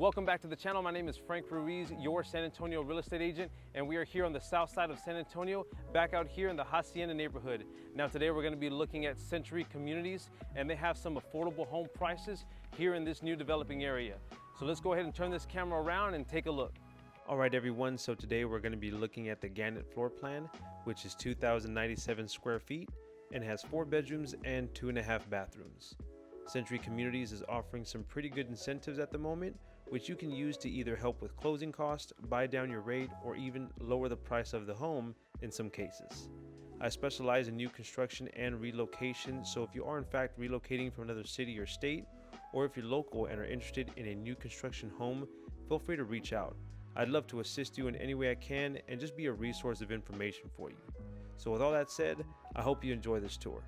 Welcome back to the channel. My name is Frank Ruiz, your San Antonio real estate agent, and we are here on the south side of San Antonio, back out here in the Hacienda neighborhood. Now today we're going to be looking at Century Communities, and they have some affordable home prices here in this new developing area. So let's go ahead and turn this camera around and take a look. All right, everyone, so today we're going to be looking at the Gannet floor plan, which is 2,097 square feet and has 4 bedrooms and 2.5 bathrooms. Century Communities is offering some pretty good incentives at the moment, which you can use to either help with closing costs, buy down your rate, or even lower the price of the home in some cases. I specialize in new construction and relocation, so if you are in fact relocating from another city or state, or if you're local and are interested in a new construction home, feel free to reach out. I'd love to assist you in any way I can and just be a resource of information for you. So with all that said, I hope you enjoy this tour.